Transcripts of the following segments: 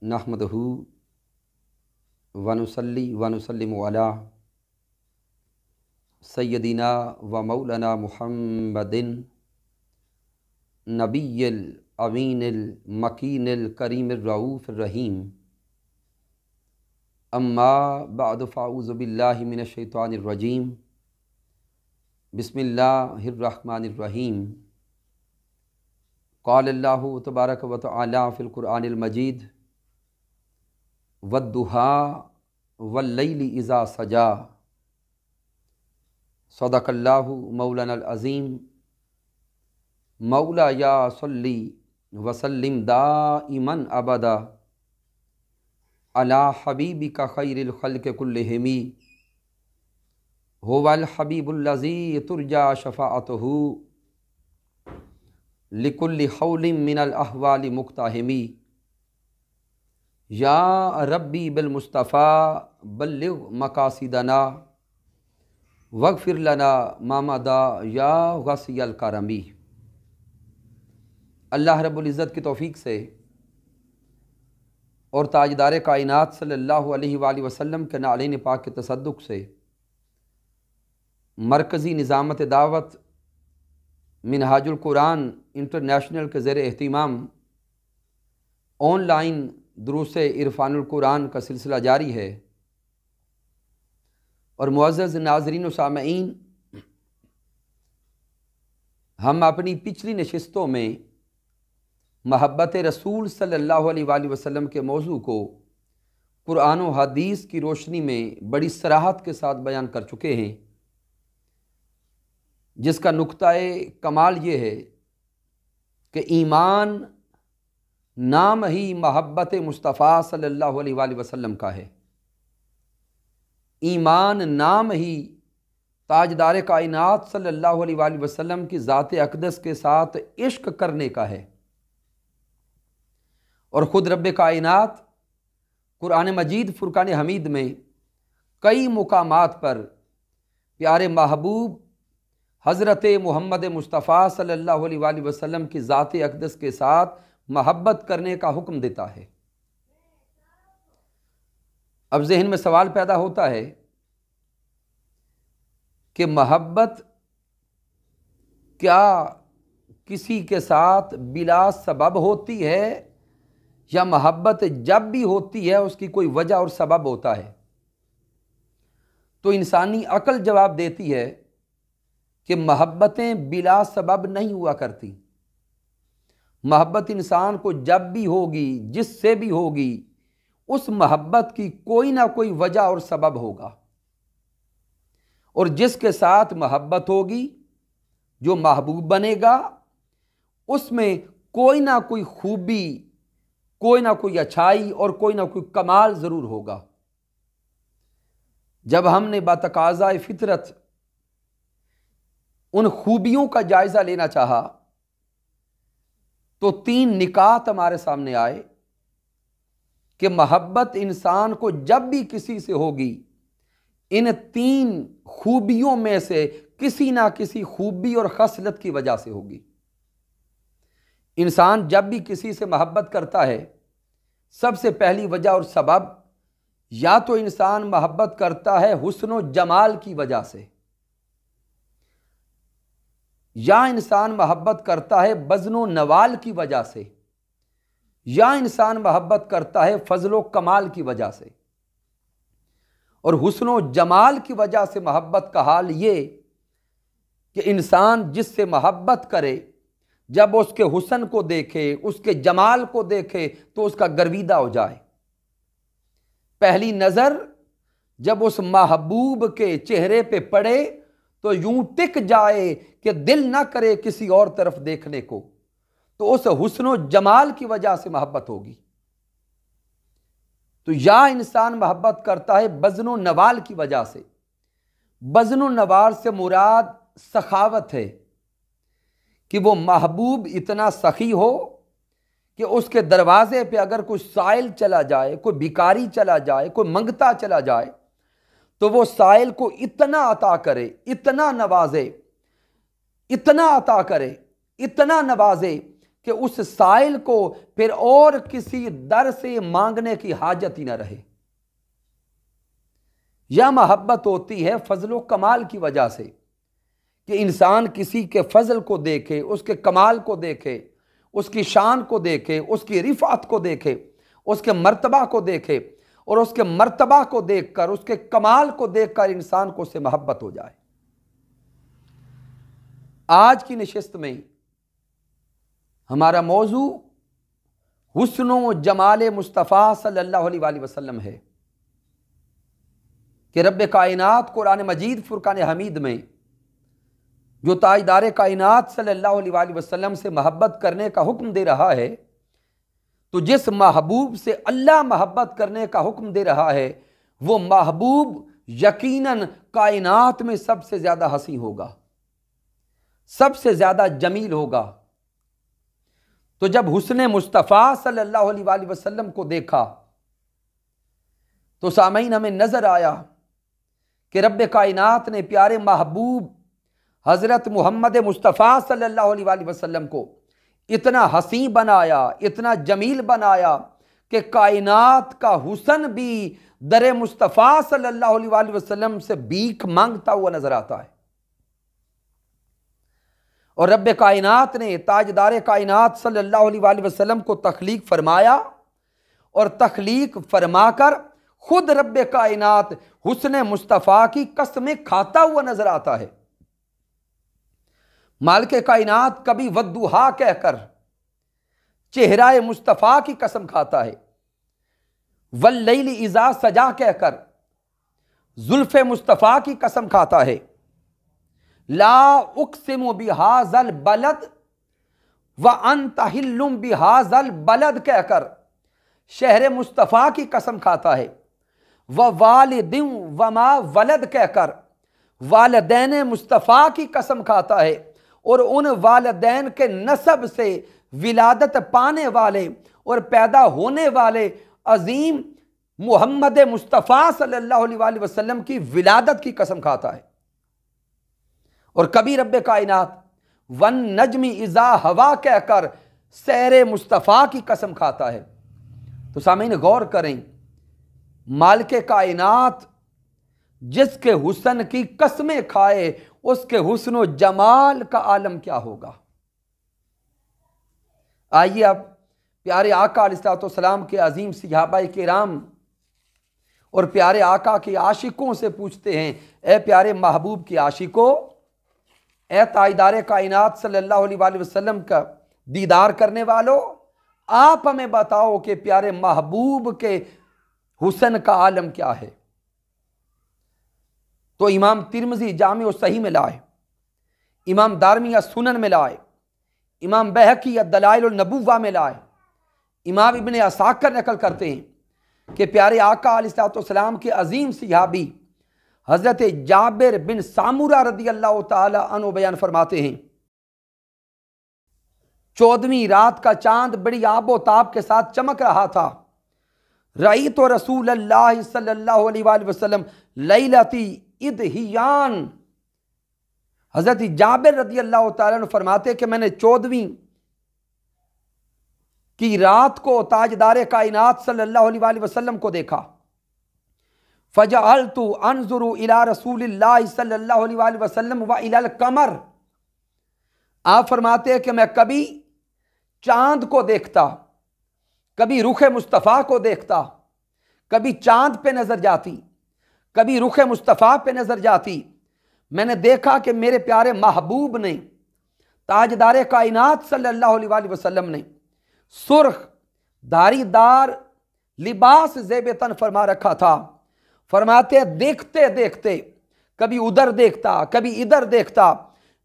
नहमदहू वनुसल्ली वनुसल्लिमु अला सय्यदिना व मौलाना मुहम्मदिन नबिय्यिल अमीनिल मकीनिल करीमिर रऊफ़िर रहीम। अम्मा बअद फ़अऊज़ु बिल्लाहि मिनश शैतानिर रजीम। बिस्मिल्लाहिर रहमानिर रहीम। क़ालल्लाहु तबारक व तआला फ़िल क़ुरआनिल मजीद वद्दुहा वल्लैलि इज़ा सजा। सदक़ल्लाहु मौलानाल अज़ीम। मौला या सल्ली वसल्लिम दाइमन अबदा अला हबीबिका खैरिल खल्क़ि कुल्लिहिम हुवल हबीबुल्लज़ी तुरजा शफ़ाअतुहु लिकुल्लि हौलिम मिनल अहवालि मुक़्ताहिमी। या रब्बी बिल मुस्तफ़ा बल्लिग़ मक़ासिदना वग़फ़िर लना मा मदा या गसियल करमी। अल्लाह रब्बुल इज़्ज़त की तौफ़ीक़ से और ताजदार कायनात सल्लल्लाहु अलैहि वसल्लम के नालैन पाक के तसद्दुक़ से मरकज़ी निज़ामत दावत मिनहाजुल कुरान इंटरनेशनल के ज़ेर एहतिमाम ऑनलाइन दुरूस इरफ़ानुल कुरान का सिलसिला जारी है। और मुअज़्ज़ज़ नाज़रीन व सामईन, हम अपनी पिछली नशिस्तों में महब्बत रसूल सल्लल्लाहु अलैहि वसल्लम के मौजू को कुरान व हदीस की रोशनी में बड़ी सराहत के साथ बयान कर चुके हैं, जिसका नुक्ताए कमाल ये है कि ईमान नाम ही महब्बत मुस्तफ़ा सल्लल्लाहु अलैहि वसल्लम का है। ईमान नाम ही ताजदार कायनात सल्लल्लाहु अलैहि वसल्लम की ज़ात अक़दस के साथ इश्क करने का है। और ख़ुद रब्बे कायनात कुरान मजीद फ़ुरक़ान हमीद में कई मुकामात पर प्यारे महबूब हज़रत मोहम्मद मुस्तफ़ा सल्लल्लाहु अलैहि वसल्लम की ज़ात अक़दस के साथ महब्बत करने का हुक्म देता है। अब ज़हन में सवाल पैदा होता है कि महब्बत क्या किसी के साथ बिला सबब होती है या महब्बत जब भी होती है उसकी कोई वजह और सबब होता है? तो इंसानी अक्ल जवाब देती है कि महब्बतें बिला सबब नहीं हुआ करती। महब्बत इंसान को जब भी होगी, जिससे भी होगी, उस महब्बत की कोई ना कोई वजह और सबब होगा। और जिसके साथ महब्बत होगी, जो महबूब बनेगा, उसमें कोई ना कोई खूबी, कोई ना कोई अच्छाई और कोई ना कोई कमाल ज़रूर होगा। जब हमने बातकाज़ाए फितरत उन खूबियों का जायज़ा लेना चाहा तो तीन निकात हमारे सामने आए कि महब्बत इंसान को जब भी किसी से होगी, इन तीन खूबियों में से किसी ना किसी खूबी और खसलत की वजह से होगी। इंसान जब भी किसी से महब्बत करता है, सबसे पहली वजह और सबब, या तो इंसान महब्बत करता है हुस्न व जमाल की वजह से, या इंसान महब्बत करता है बज़्नो नवाल की वजह से, या इंसान महब्बत करता है फजलो कमाल की वजह से। और हुस्न व जमाल की वजह से महब्बत का हाल ये कि इंसान जिससे महब्बत करे, जब उसके हुस्न को देखे, उसके जमाल को देखे तो उसका गर्विदा हो जाए। पहली नज़र जब उस महबूब के चेहरे पे पड़े तो यूं टिक जाए कि दिल ना करे किसी और तरफ देखने को। तो उस हुस्न व जमाल की वजह से महब्बत होगी। तो या इंसान महब्बत करता है बज़्नो नवाल की वजह से। बज़्नो नवाल से मुराद सखावत है कि वो महबूब इतना सखी हो कि उसके दरवाजे पे अगर कोई साइल चला जाए, कोई भिखारी चला जाए, कोई मंगता चला जाए, तो वो साइल को इतना अता करे, इतना नवाजे, इतना अता करे, इतना नवाजे कि उस साइल को फिर और किसी दर से मांगने की हाजत ही ना रहे। यह मोहब्बत होती है फजलो कमाल की वजह से कि इंसान किसी के फजल को देखे, उसके कमाल को देखे, उसकी शान को देखे, उसकी रिफात को देखे, उसके मर्तबा को देखे, और उसके मर्तबा को देखकर, उसके कमाल को देखकर इंसान को उससे मोहब्बत हो जाए। आज की नशिस्त में हमारा मौजू हुस्नो जमाल मुस्तफ़ा सल्लल्लाहु अलैहि वसल्लम है कि रब्बे कायनात कुरान मजीद फुरकान हमीद में जो ताजदार कायनात सल्लल्लाहु अलैहि वसल्लम से मोहब्बत करने का हुक्म दे रहा है, तो जिस महबूब से अल्लाह मोहब्बत करने का हुक्म दे रहा है वो महबूब यकीनन कायनात में सबसे ज़्यादा हसी होगा, सबसे ज़्यादा जमील होगा। तो जब हुस्ने मुस्तफ़ा सल्लल्लाहु अलैहि वसल्लम को देखा तो सामईन हमें नज़र आया कि रब्बे कायनात ने प्यारे महबूब हज़रत मोहम्मद मुस्तफ़ा सल्लल्लाहु अलैहि वसल्लम को इतना हसी बनाया, इतना जमील बनाया कि कायनात का हुसन भी दरे मुस्तफ़ा सल्लल्लाहु अलैहि वसल्लम से भीख मांगता हुआ नजर आता है। और रब्बे कायनात ने ताजदार कायनात सल्लल्लाहु अलैहि वसल्लम को तख्लीक फरमाया और तख्लीक फरमाकर खुद रब्बे कायनात हुस्ने मुस्तफ़ा की कसमें खाता हुआ नजर आता है। मालिक कायनात कभी वद्दुहा कहकर चेहराए मुस्तफ़ा की कसम खाता है, वल्लैली इज़ा सजा कहकर जुल्फ़े मुस्तफ़ा की कसम खाता है, ला उक़सिमु बिहाज़ल बलद व अंत हिल्लुम बिहाज़ल बलद कहकर शहर मुस्तफ़ा की कसम खाता है, व वालिदिन व मा वलद कहकर वालिदैन मुस्तफ़ा की कसम खाता है और उन वालिदैन के नसब से विलादत पाने वाले और पैदा होने वाले अजीम मोहम्मद मुस्तफ़ा सल्लल्लाहु अलैहि वसल्लम की विलादत की कसम खाता है। और कभी रब्बे कायनात वन नजमी इज़ा हवा कहकर सैरे मुस्तफ़ा की कसम खाता है। तो सामीन गौर करें, मालिके कायनात जिसके हुस्न की कसमें खाए उसके हुस्न जमाल का आलम क्या होगा। आइए अब प्यारे आका अलैहिस्सलाम के अजीम सहाबाए किराम और प्यारे आका के आशिकों से पूछते हैं, ए प्यारे महबूब के आशिकों, ए ताजदार कायनात सल्लल्लाहु अलैहि वसल्लम का दीदार करने वालों, आप हमें बताओ कि प्यारे महबूब के हुस्न का आलम क्या है। तो इमाम तिरमिज़ी जामे और सही में लाए, इमाम दारमी या सुनन में लाए, इमाम बैहकी या दलाइल और नबुव्वा में लाए, इमाम इब्ने असाकर नकल करते हैं कि प्यारे आका अलैहिस्सलाम के अजीम सहाबी हज़रत जाबिर बिन सामुरा रदी अल्लाह ताला अन्हु बयान फरमाते हैं, 14वीं रात का चांद बड़ी आबो ताब के साथ चमक रहा था। रई तो रसूल अल्लाह सल्लल्लाहु अलैहि वसल्लम लैलती इदहियान। हज़रत जाबिर रदी अल्लाह ताला फरमाते कि मैंने 14वीं की रात को ताजदार कायनात सल्लल्लाहु अलैहि वसल्लम को देखा। फजअलतु अनजुरु इला रसूलिल्लाह सल्लल्लाहु अलैहि वसल्लम व इलल कमर। आप फरमाते हैं कि मैं कभी चांद को देखता, कभी रुखे मुस्तफ़ा को देखता, कभी चांद पे नजर जाती, कभी रुखे मुस्तफ़ा पे नजर जाती। मैंने देखा कि मेरे प्यारे महबूब ने ताजदार कायनात सल्लल्लाहु अलैहि वसल्लम ने सुर्ख धारीदार लिबास ज़ेब-ए-तन फरमा रखा था। फरमाते देखते देखते कभी उधर देखता, कभी इधर देखता,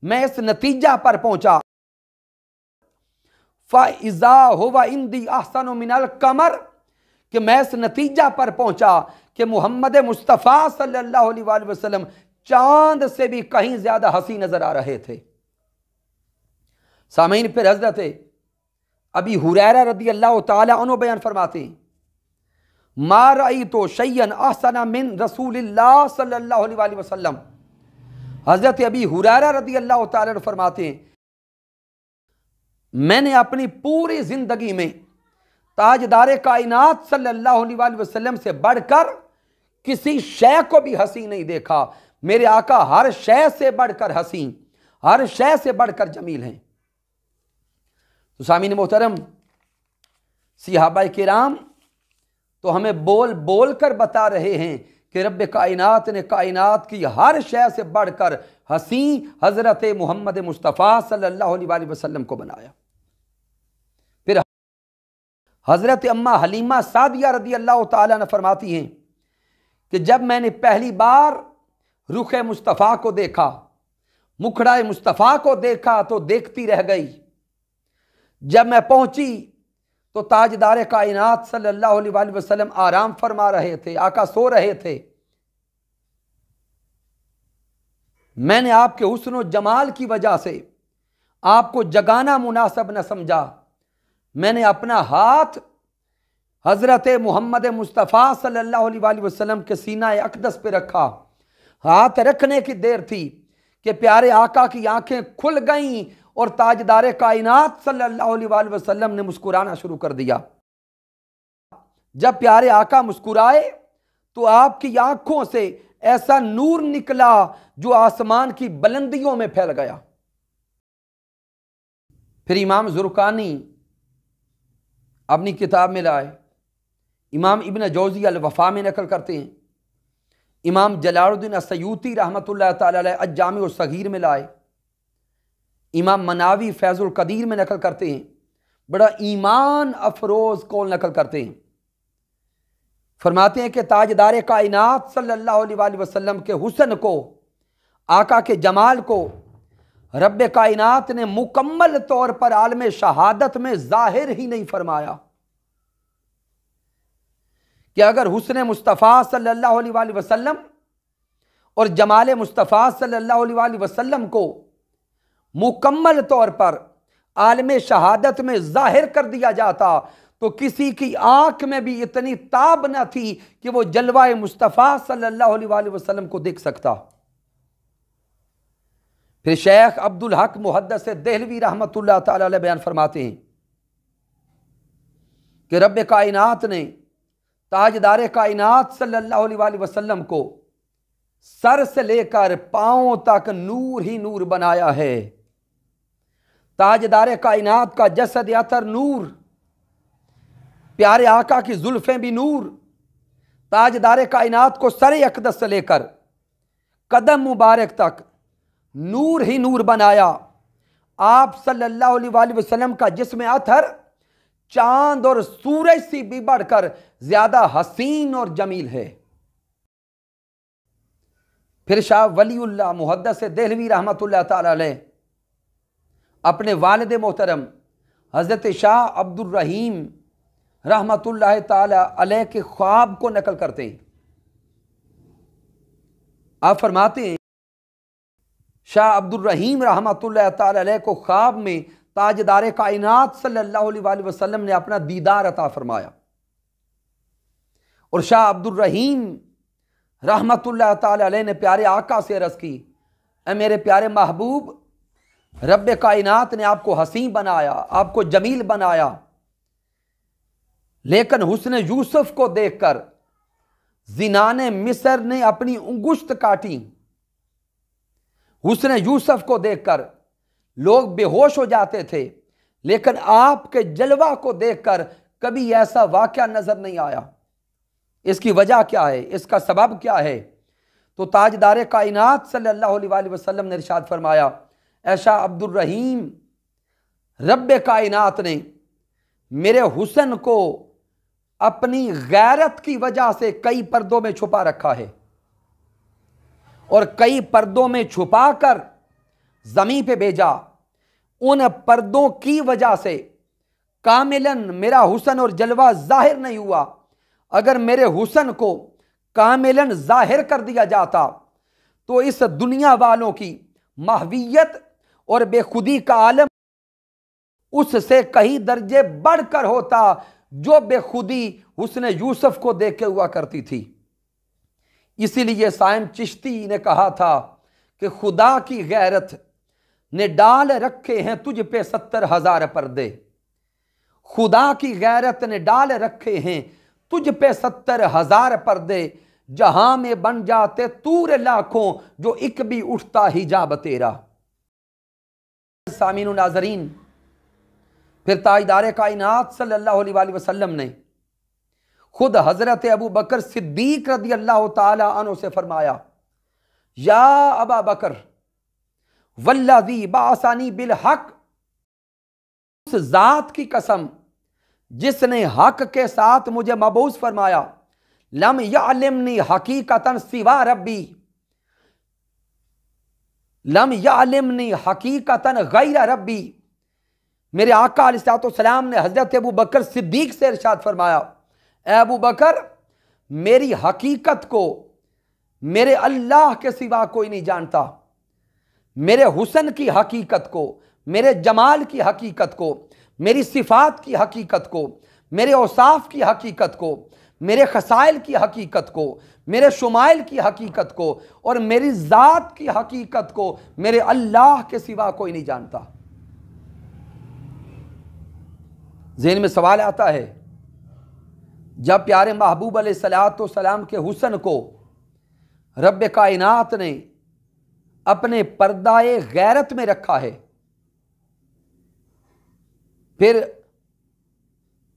मैं इस नतीजा पर पहुंचा, फ़इज़ा हुवा इंदी अहसनु मिनल कमर, कि मैं इस नतीजा पर पहुंचा कि मोहम्मद मुस्तफ़ा सल्लल्लाहु अलैहि वसल्लम चांद से भी कहीं ज्यादा हसी नजर आ रहे थे। सामीन फिर हजरत अबी हुरैरा रदी अल्लाह ताला अन्हु बयान फरमाते हैं, मा रअयतु शय्यन अहसना मिन रसूलिल्लाह सल्लल्लाहु अलैहि वसल्लम। हजरत अबी हुरैरा रदी अल्लाह ताला अन्हु फरमाते हैं, मैंने अपनी पूरी जिंदगी में ताजदार कायनात सल्लल्लाहु अलैहि वसल्लम से बढ़कर किसी शय को भी हसी नहीं देखा। मेरे आका हर शय से बढ़कर हसी, हर शय से बढ़कर जमील हैं। तो सामीन मोहतरम, सहाबा किराम तो हमें बोल बोल कर बता रहे हैं कि रब कायनात ने कायनात की हर शय से बढ़कर हसी हजरत मोहम्मद मुस्तफ़ा सल्लल्लाहु अलैहि वसल्लम को बनाया। फिर हजरत अम्मा हलीमा सादिया रदी अल्लाह ताला ने फरमाती हैं कि जब मैंने पहली बार रुख मुस्तफ़ा को देखा, मुखड़ा मुस्तफ़ा को देखा तो देखती रह गई। जब मैं पहुंची तो ताजदार कायनात सल्लल्लाहु अलैहि वसल्लम आराम फरमा रहे थे, आका सो रहे थे। मैंने आपके हुस्न और जमाल की वजह से आपको जगाना मुनासिब न समझा। मैंने अपना हाथ हजरत मोहम्मद मुस्तफ़ा सल्लल्लाहु अलैहि वसल्लम के सीना अक़दस पे रखा। हाथ रखने की देर थी कि प्यारे आका की आंखें खुल गईं और ताजदार कायनात सल्लल्लाहु अलैहि वसल्लम ने मुस्कुराना शुरू कर दिया। जब प्यारे आका मुस्कुराए तो आपकी आंखों से ऐसा नूर निकला जो आसमान की बुलंदियों में फैल गया। फिर इमाम ज़ुरक़ानी अपनी किताब में लाए, इमाम इब्न जौज़ी अल वफ़ा में नकल करते हैं, इमाम जलालुद्दीन अस्सयूती रहमतुल्लाह तआला अलैह अज-जामी सगीर में लाए, इमाम मनावी फैज़ुल कदीर में नकल करते हैं। बड़ा ईमान अफरोज़ कौल नकल करते हैं। फरमाते हैं कि ताजदार कायनात सल्लल्लाहु अलैहि वसल्लम के हुस्न को, आका के जमाल को रब कायनात ने मुकम्मल तौर पर आलम शहादत में जाहिर ही नहीं फरमाया कि अगर हुस्न मुस्तफ़ा सल्लल्लाहु अलैहि वसल्लम और जमाल मुस्तफ़ा सल्लल्लाहु अलैहि वसल्लम को मुकम्मल तौर पर आलम शहादत में जाहिर कर दिया जाता तो किसी की आंख में भी इतनी ताब न थी कि वो जलवाए मुस्तफ़ा सल्लल्लाहु अलैहि वसल्लम को देख सकता। फिर शेख अब्दुल हक मुहद्दिस देहलवी रहमतुल्लाह तआला अलैह बयान फरमाते हैं कि रब कायनात ने ताजदार कायनात सल्लल्लाहु अलैहि वसल्लम को सर से लेकर पांव तक नूर ही नूर बनाया है। ताजदार कायनात का जसद अतर नूर, प्यारे आका की जुल्फें भी नूर। ताजदार कायनात को सर अक़दस से लेकर कदम मुबारक तक नूर ही नूर बनाया। आप सल्लल्लाहु अलैहि वसल्लम का जिस्म अतर चांद और सूरज से भी बढ़कर ज्यादा हसीन और जमील है। फिर शाह वलीउल्लाह मुहद्दिस देहलवी रहमतुल्लाह तआला अलैह अपने वालिद मोहतरम हजरत शाह अब्दुल रहीम रहमतुल्लाह ताला अलैह के ख्वाब को नकल करते हैं। आप फरमाते हैं शाह अब्दुल रहीम रहमतुल्लाह ताला अलैह को ख्वाब में ताजदार कायनात सल्लल्लाहु अलैहि वसल्लम ने अपना दीदार अता फरमाया और शाह अब्दुल रहीम रहमतुल्लाह ताला अलैह ने प्यारे आका से अर्ज़ की, ऐ मेरे प्यारे महबूब, रब कायनात ने आपको हसीन बनाया, आपको जमील बनाया, लेकिन हुस्न यूसुफ को देखकर जिनाने मिस्र ने अपनी उंगुश्त काटी। हुस्न यूसुफ को देखकर लोग बेहोश हो जाते थे, लेकिन आपके जलवा को देखकर कभी ऐसा वाक़या नजर नहीं आया। इसकी वजह क्या है, इसका सबब क्या है? तो ताजदार कायनात सल्लल्लाहु अलैहि वसल्लम ने इरशाद फरमाया, ऐशा अब्दुल रहीम, रब कायनात ने मेरे हुस्न को अपनी गैरत की वजह से कई पर्दों में छुपा रखा है और कई पर्दों में छुपा कर ज़मीन पे भेजा। उन पर्दों की वजह से कामिलन मेरा हुस्न और जलवा जाहिर नहीं हुआ। अगर मेरे हुस्न को कामिलन जाहिर कर दिया जाता तो इस दुनिया वालों की महवियत और बेखुदी का आलम उससे कई दर्जे बढ़कर होता जो बेखुदी हुस्न यूसुफ को देख के हुआ करती थी। इसीलिए साइम चिश्ती ने कहा था कि खुदा की गैरत ने डाल रखे हैं तुझ पे 70,000 पर्दे। खुदा की गैरत ने डाल रखे हैं तुझ पे 70,000 पर्दे। जहां में बन जाते तूर लाखों, जो एक भी उठता हिजाब तेरा। सामीन नाजरीन, फिर ताजदार कायनात सल्लल्लाहु अलैहि वसल्लम ने खुद हजरत अबू बकर सिद्दीक रदी अल्लाह ताला अन्हु से फरमाया, या अबा बकर वल्लज़ी बासानी बिल हक, उस जात की कसम जिसने हक के साथ मुझे मबूस फरमाया, लम यअलिमनी हकीकतन सिवा रब्बी, लम यअलिमनी हकीकतन गैर रब्बी। मेरे आका अलैहिस्सलाम ने हजरत अबू बकर सिद्दीक से इरशाद फरमाया, ए अबू बकर, मेरी हकीकत को मेरे अल्लाह के सिवा कोई नहीं जानता। मेरे हुस्न की हकीकत को, मेरे जमाल की हकीकत को, मेरी सिफात की हकीकत को, मेरे औसाफ की हकीकत को, मेरे खसाइल की हकीकत को, मेरे शुमाइल की हकीकत को और मेरी ज़ात की हकीकत को मेरे अल्लाह के सिवा कोई नहीं जानता। ज़हन में सवाल आता है, जब प्यारे महबूब अलैहिस्सलाम के हुस्न को रब कायनात ने अपने पर्दाए गैरत में रखा है, फिर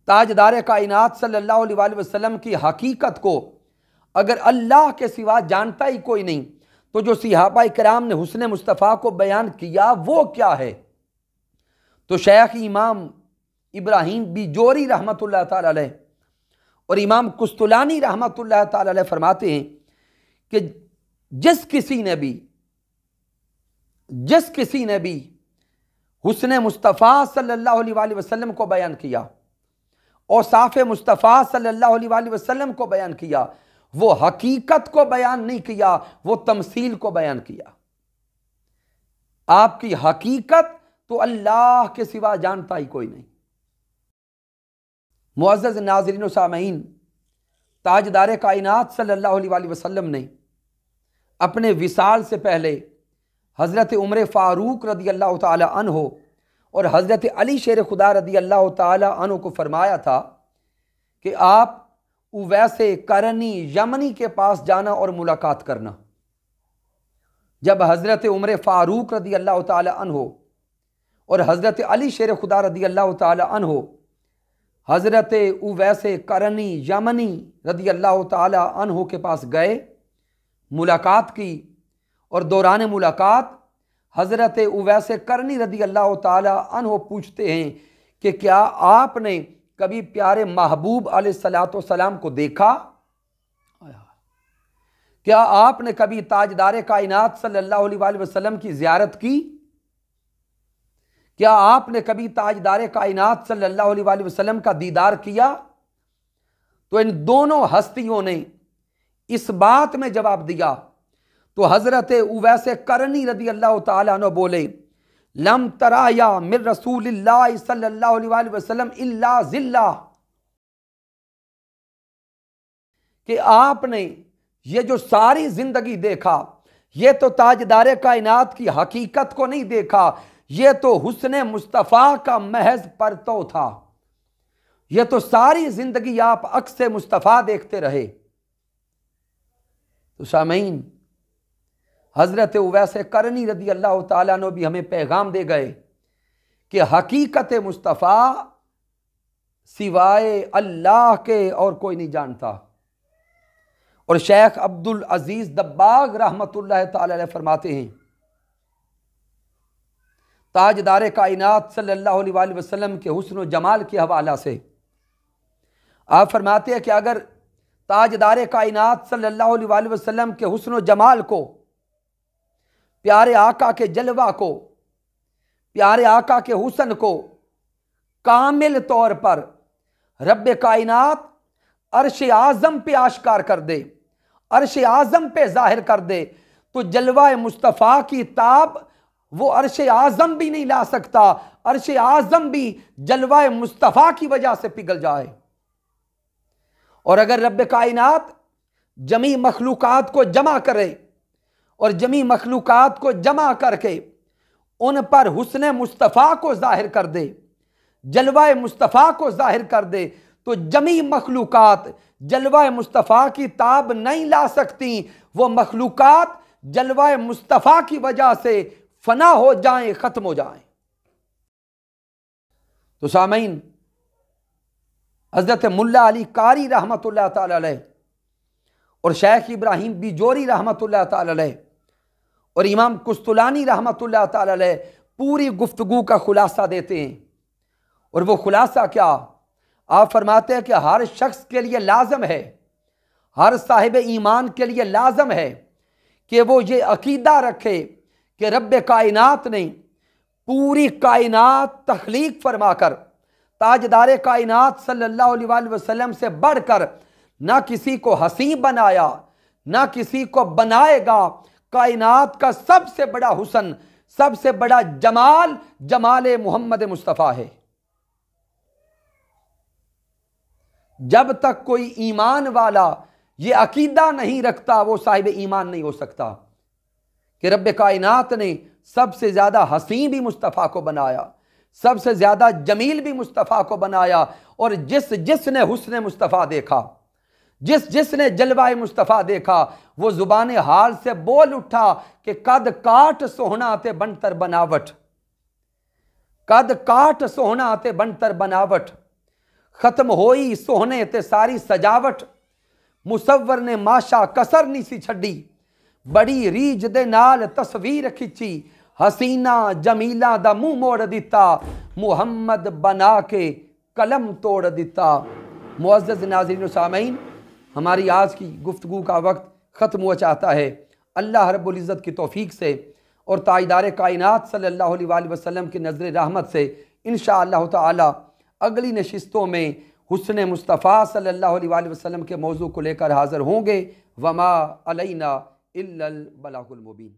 ताजदार कायनात सल्लल्लाहु अलैहि वसल्लम की हकीकत को अगर अल्लाह के सिवा जानता ही कोई नहीं, तो जो सहाबा किराम ने हुस्न मुस्तफ़ा को बयान किया वो क्या है? तो शेख इमाम इब्राहीम बिजोरी रहमतुल्लाह ताला अलैह और इमाम कुस्तुलानी रहमतुल्लाह ताला अलैह फरमाते हैं कि जिस किसी ने भी हुस्न मुस्तफ़ा सल्लल्लाहु अलैहि वसल्लम को बयान किया और साफ़े मुस्तफ़ा सल्लल्लाहु अलैहि वसल्लम को बयान किया, वो हकीकत को बयान नहीं किया, वो तमसील को बयान किया। आपकी हकीकत तो अल्लाह के सिवा जानता ही कोई नहीं। मुअज़्ज़ज़ नाज़रीन व सामईन, ताजदार कायनात सल्लल्लाहु अलैहि वसल्लम ने अपने विसाल से पहले हज़रत उमर फ़ारूक रदी अल्लाह ताला अन्हो और हज़रत अली शेर खुदा रदी अल्लाह ताला अन्हो को फरमाया था कि आप उवैसे करनी यमनी के पास जाना और मुलाकात करना। जब हज़रत उमर फ़ारूक रदी अल्लाह ताला अन्हो और हज़रत अली शेर खुदा रदी अल्लाह ताला अन्हो हज़रत उवैसे करनी यमनी रदी अल्लाह ताला अन्हो के पास गए, मुलाकात की और दौरान मुलाकात हज़रत उवैसे करनी रदी अल्लाह ताला अन्हो पूछते हैं कि क्या आपने कभी प्यारे महबूब अलैहिस्सलाम को देखा? क्या आपने कभी ताजदार कायनात सल्लल्लाहु अलैहि वसल्लम की ज़ियारत की? क्या आपने कभी ताजदार कायनात सल्लल्लाहु अलैहि वसल्लम का दीदार किया? तो इन दोनों हस्तियों ने इस बात में जवाब दिया तो हज़रत उवैसे करनी रदी अल्लाह ताला अन्हु बोले, लम तराया मिर रसूलिल्लाह सल्लल्लाहु अलैहि वसल्लम इल्ला ज़िल्ला, कि आपने ये जो सारी जिंदगी देखा, ये तो ताजदार कायनात की हकीकत को नहीं देखा, ये तो हुस्न मुस्तफ़ा का महज परतो था। ये तो सारी जिंदगी आप अक्स मुस्तफ़ा देखते रहे। तो सामईन, हज़रत उवैसे करनी रदी अल्लाह ताला अन्हु भी हमें पैगाम दे गए कि हकीकत मुस्तफ़ा सिवाय अल्लाह के और कोई नहीं जानता। और शेख अब्दुल अजीज दब्बाग रहमतुल्लाह ताला अलैह फरमाते हैं, ताजदार कायनात सल्लल्लाहु अलैहि वसल्लम के हुस्न व जमाल के हवाला से आप फरमाते हैं कि अगर ताजदार कायनात सल्लल्लाहु अलैहि वसल्लम के हुस्न व जमाल को, प्यारे आका के जलवा को, प्यारे आका के हुस्न को कामिल तौर पर रब कायनात अर्श आज़म पे आश्कार कर दे, अर्श आज़म पे जाहिर कर दे, तो जलवा मुस्तफ़ा की ताब वो अर्श आज़म भी नहीं ला सकता। अर्श आज़म भी जलवा मुस्तफ़ा की वजह से पिघल जाए। और अगर रब कायनात जमी मखलूकात को जमा करे और जमी मखलूकात को जमा करके उन पर हुस्न मुस्तफ़ा को जाहिर कर दे, जलवा मुस्तफ़ा को जाहिर कर दे, तो जमी मखलूकात जलवा मुस्तफ़ा की ताब नहीं ला सकती। वो मखलूकात जलवा मुस्तफ़ा की वजह से फना हो जाएं, ख़त्म हो जाएं। तो सामीन, हज़रत मुल्ला अली कारी रहमतुल्लाह ताला अलैह और शेख इब्राहिम बिजोरी रहमतुल्लाह ताला अलैह और इमाम कुस्तुलानी रहमतुल्लाह ताला अलैह पूरी गुफ्तगू का खुलासा देते हैं। और वो खुलासा क्या? आप फरमाते हैं कि हर शख्स के लिए लाजम है, हर साहिब ईमान के लिए लाजम है कि वो ये अकीदा रखे कि रब्बे कायनात ने पूरी कायनात तख्लीक फरमाकर ताजदार कायनात सल्लल्लाहु अलैहि वसल्लम से बढ़कर ना किसी को हसी बनाया, ना किसी को बनाएगा। कायनात का सबसे बड़ा हुस्न, सबसे बड़ा जमाल, जमाल मोहम्मद मुस्तफ़ा है। जब तक कोई ईमान वाला ये अकीदा नहीं रखता, वो साहिब ईमान नहीं हो सकता कि रब्बे कायनात ने सबसे ज़्यादा हसीन भी मुस्तफ़ा को बनाया, सबसे ज़्यादा जमील भी मुस्तफ़ा को बनाया। और जिसने हुस्न मुस्तफ़ा देखा, जिसने जलवा मुस्तफ़ा देखा, वो ज़ुबान हाल से बोल उठा कि कद काट सोहना ते बनतर बनावट, कद काट सोहना ते बनतर बनावट, ख़त्म होई सोहने ते सारी सजावट, मुसव्वर ने माशा कसर नहीं सी छड़ी, बड़ी रीज दे नाल तस्वीर खिंची, हसीना जमीला दा मुंह मोड़ दिता, मुहम्मद बना के कलम तोड़ दिता। मुअज़्ज़ज़ नाज़रीन व सामीन, हमारी आज की गुफ्तगू का वक्त ख़त्म हुआ चाहता है। अल्लाह रब्बुल इज़्ज़त की तौफ़ीक से और ताजदार कायनात सल्लल्लाहु अलैहि वसल्लम की नज़र रहमत से इंशाअल्लाह ताला अगली नशिस्तों में हुस्न मुस्तफ़ा सल्लल्लाहु अलैहि वसल्लम के मौजू को लेकर हाज़िर होंगे। वमा अलैना इल्लल बलागुल मुबीन।